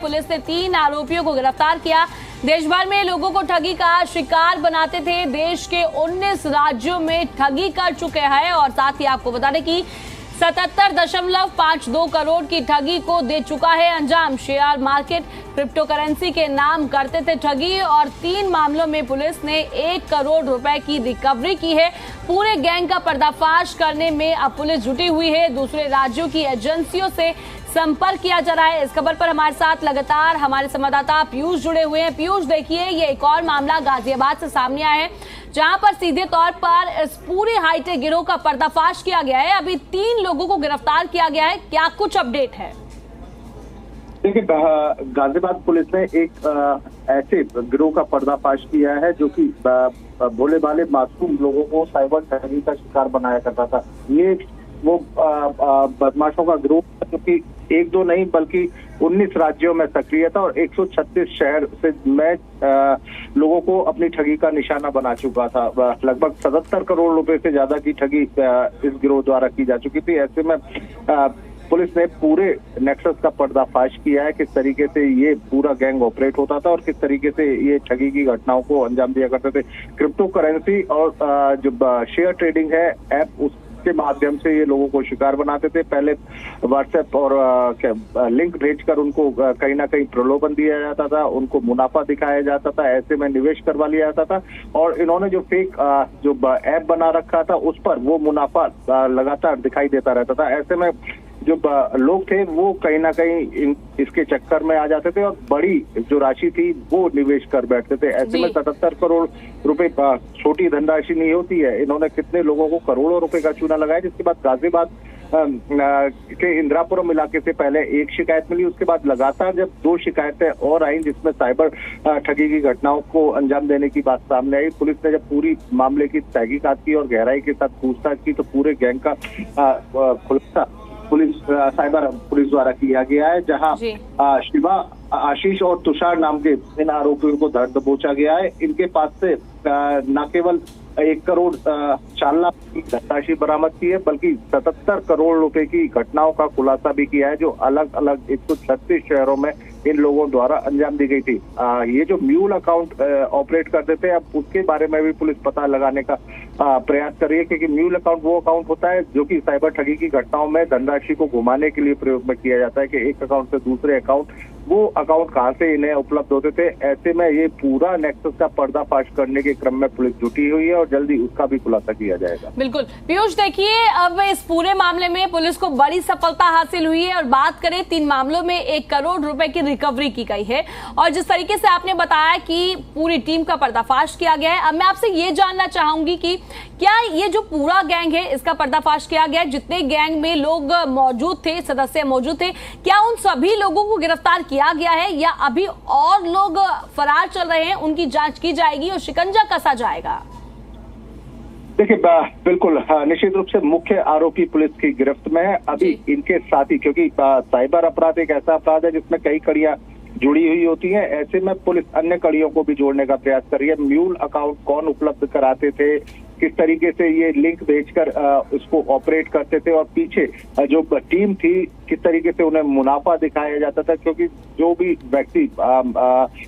Police ने 3 आरोपियों को गिरफ्तार किया। देश भर में लोगों को ठगी का शिकार बनाते थे। देश के 19 राज्यों में ठगी कर चुके हैं और साथ ही आपको बता दें कि 77.52 करोड़ की ठगी को दे चुका है अंजाम। शेयर मार्केट, क्रिप्टो करेंसी के नाम करते थे ठगी और 3 मामलों में पुलिस ने 1 करोड़ रुपए की रिकवरी की है। पूरे गैंग का पर्दाफाश करने में अब पुलिस जुटी हुई है। दूसरे राज्यों की एजेंसियों से संपर्क किया जा रहा है। इस खबर पर हमारे साथ लगातार हमारे संवाददाता पीयूष जुड़े हुए हैं। पीयूष, देखिए, ये एक और मामला गाजियाबाद से सामने आया है जहां पर सीधे तौर पर इस पूरे हाईटेक गिरोह का पर्दाफाश किया गया है। अभी 3 लोगों को गिरफ्तार किया गया है। क्या कुछ अपडेट है? देखिए, गाजियाबाद पुलिस ने एक ऐसे गिरोह का पर्दाफाश किया है जो कि भोले भाले मासूम लोगों को साइबर ठगी का शिकार बनाया करता था। ये वो बदमाशों का गिरोह जो कि 1-2 नहीं बल्कि 19 राज्यों में सक्रिय था और 136 शहर से में लोगों को अपनी ठगी का निशाना बना चुका था। लगभग 77 करोड़ रुपए से ज्यादा की ठगी इस गिरोह द्वारा की जा चुकी थी। ऐसे में पुलिस ने पूरे नेक्सस का पर्दाफाश किया है, किस तरीके से ये पूरा गैंग ऑपरेट होता था और किस तरीके से ये ठगी की घटनाओं को अंजाम दिया करते थे। क्रिप्टो करेंसी और जो शेयर ट्रेडिंग है ऐप, उसके माध्यम से ये लोगों को शिकार बनाते थे। पहले व्हाट्सएप और लिंक भेजकर उनको कहीं ना कहीं प्रलोभन दिया जाता था, उनको मुनाफा दिखाया जाता था, ऐसे में निवेश करवा लिया जाता था और इन्होंने जो फेक जो ऐप बना रखा था उस पर वो मुनाफा लगातार दिखाई देता रहता था। ऐसे में जो लोग थे वो कहीं ना कहीं इसके चक्कर में आ जाते थे और बड़ी जो राशि थी वो निवेश कर बैठते थे। ऐसे में 77 करोड़ रुपए छोटी धनराशि नहीं होती है। इन्होंने कितने लोगों को करोड़ों रुपए का चूना लगाया, जिसके बाद गाजियाबाद के इंदिरापुरम इलाके से पहले 1 शिकायत मिली। उसके बाद लगातार जब 2 शिकायतें और आई जिसमें साइबर ठगी की घटनाओं को अंजाम देने की बात सामने आई, पुलिस ने जब पूरी मामले की तहकीकात की और गहराई के साथ पूछताछ की तो पूरे गैंग का खुलासा साइबर पुलिस द्वारा किया गया है, जहां शिवा, आशीष और तुषार नाम के इन आरोपियों को धर दबोचा गया है। इनके पास से न केवल 1 करोड़ 4 लाख की धनराशि बरामद की है बल्कि 77 करोड़ रुपए की घटनाओं का खुलासा भी किया है जो अलग अलग 136 शहरों में इन लोगों द्वारा अंजाम दी गई थी। ये जो म्यूल अकाउंट ऑपरेट करते थे, अब उसके बारे में भी पुलिस पता लगाने का प्रयास कर रही है, क्योंकि म्यूल अकाउंट वो अकाउंट होता है जो कि साइबर ठगी की घटनाओं में धनराशि को घुमाने के लिए प्रयोग में किया जाता है कि एक अकाउंट से दूसरे अकाउंट, वो अकाउंट कहाँ से इन्हें उपलब्ध होते थे। ऐसे में ये पूरा नेक्सस का पर्दाफाश करने के क्रम में पुलिस जुटी हुई है और जल्दी उसका भी खुलासा किया जाएगा। बिल्कुल पीयूष, देखिए, अब इस पूरे मामले में पुलिस को बड़ी सफलता हासिल हुई है और बात करें 3 मामलों में 1 करोड़ रुपए की रिकवरी की गई है और जिस तरीके से आपने बताया कि पूरी टीम का पर्दाफाश किया गया है, अब मैं आपसे ये जानना चाहूंगी कि क्या ये जो पूरा गैंग है इसका पर्दाफाश किया गया है, जितने गैंग में लोग मौजूद थे, सदस्य मौजूद थे, क्या उन सभी लोगों को गिरफ्तार किया गया है या अभी और लोग फरार चल रहे हैं, उनकी जांच की जाएगी और शिकंजा कसा जाएगा? देखिए, बिल्कुल निश्चित रूप से मुख्य आरोपी पुलिस की गिरफ्त में है। अभी इनके साथी, क्योंकि साइबर अपराध एक ऐसा अपराध है जिसमें कई कड़ियां जुड़ी हुई होती हैं, ऐसे में पुलिस अन्य कड़ियों को भी जोड़ने का प्रयास कर रही है। म्यूल अकाउंट कौन उपलब्ध कराते थे, किस तरीके से ये लिंक भेजकर उसको ऑपरेट करते थे और पीछे जो टीम थी किस तरीके से उन्हें मुनाफा दिखाया जाता था, क्योंकि जो भी व्यक्ति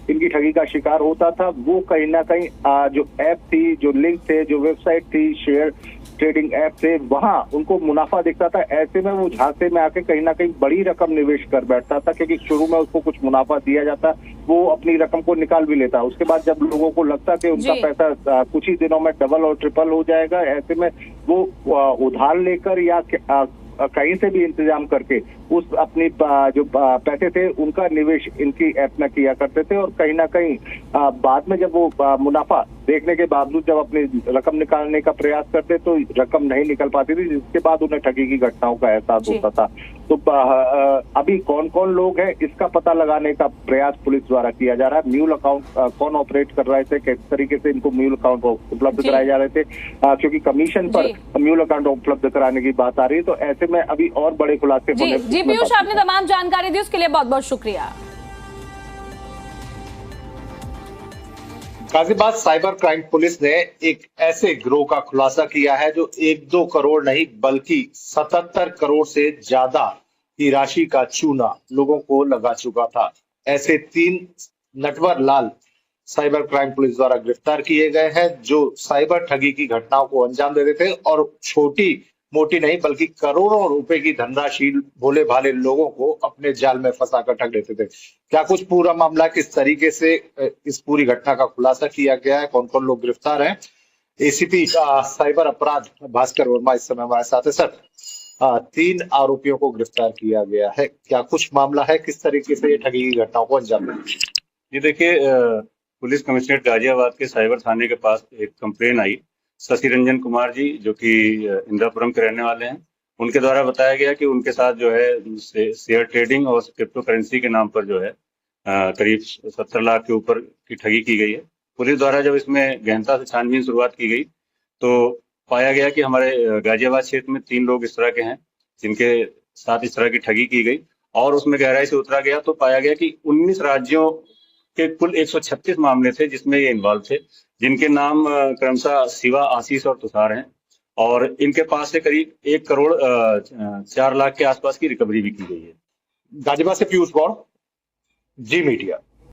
इनकी ठगी का शिकार होता था वो कहीं ना कहीं जो ऐप थी, जो लिंक थे, जो वेबसाइट थी, शेयर ट्रेडिंग ऐप थे, वहां उनको मुनाफा दिखता था। ऐसे में वो झांसे में आके कहीं ना कहीं बड़ी रकम निवेश कर बैठता था, क्योंकि शुरू में उसको कुछ मुनाफा दिया जाता, वो अपनी रकम को निकाल भी लेता। उसके बाद जब लोगों को लगता कि उनका पैसा कुछ ही दिनों में डबल और ट्रिपल हो जाएगा, ऐसे में वो उधार लेकर या कहीं से भी इंतजाम करके उस अपनी जो पैसे थे उनका निवेश इनकी ऐप में किया करते थे और कहीं ना कहीं बाद में जब वो मुनाफा देखने के बावजूद जब अपनी रकम निकालने का प्रयास करते तो रकम नहीं निकल पाती थी, जिसके बाद उन्हें ठगी की घटनाओं का एहसास होता था। तो अभी कौन कौन लोग हैं इसका पता लगाने का प्रयास पुलिस द्वारा किया जा रहा है। म्यूल अकाउंट कौन ऑपरेट कर रहे थे, किस तरीके से इनको म्यूल अकाउंट उपलब्ध कराए जा रहे थे, क्योंकि कमीशन पर म्यूल अकाउंट उपलब्ध कराने की बात आ रही है। तो ऐसे में अभी और बड़े खुलासे होने। जी पीयूष, आपने तमाम जानकारी दी उसके लिए बहुत बहुत शुक्रिया। गाजियाबाद साइबर क्राइम पुलिस ने एक ऐसे गिरोह का खुलासा किया है जो 1-2 करोड़ नहीं बल्कि 77 करोड़ से ज्यादा की राशि का चूना लोगों को लगा चुका था। ऐसे 3 Natwar Lal cyber crime police द्वारा गिरफ्तार किए गए हैं, जो साइबर ठगी की घटनाओं को अंजाम दे देते और छोटी मोटी नहीं बल्कि करोड़ों रुपए की धनराशि भोले भाले लोगों को अपने जाल में फंसाकर ठग लेते थे। क्या कुछ पूरा मामला किस तरीके से इस पूरी घटना का खुलासा किया गया है, कौन कौन लोग गिरफ्तार हैं? एसीपी साइबर अपराध भास्कर वर्मा इस समय हमारे साथ है। सर, 3 आरोपियों को गिरफ्तार किया गया है, क्या कुछ मामला है, किस तरीके से ये ठगी की घटनाओं को अंजाम देते? जी देखिए, पुलिस कमिश्नरेट गाजियाबाद के साइबर थाने के पास एक कंप्लेन आई। शशि रंजन कुमार जी, जो कि इंदिरापुरम के रहने वाले हैं, उनके द्वारा बताया गया कि उनके साथ जो है शेयर ट्रेडिंग और क्रिप्टो करेंसी के नाम पर जो है करीब 70 लाख के ऊपर की ठगी की गई है। पुलिस द्वारा जब इसमें गहनता से छानबीन शुरुआत की गई तो पाया गया कि हमारे गाजियाबाद क्षेत्र में 3 लोग इस तरह के हैं जिनके साथ इस तरह की ठगी की गई, और उसमें गहराई से उतरा गया तो पाया गया कि 19 राज्यों के कुल 136 मामले थे जिसमें ये इन्वॉल्व थे, जिनके नाम क्रमशः शिवा, आशीष और तुषार हैं, और इनके पास से करीब 1 करोड़ 4 लाख के आसपास की रिकवरी भी की गई है। गाजियाबाद से पीयूष गौड़, जी मीडिया।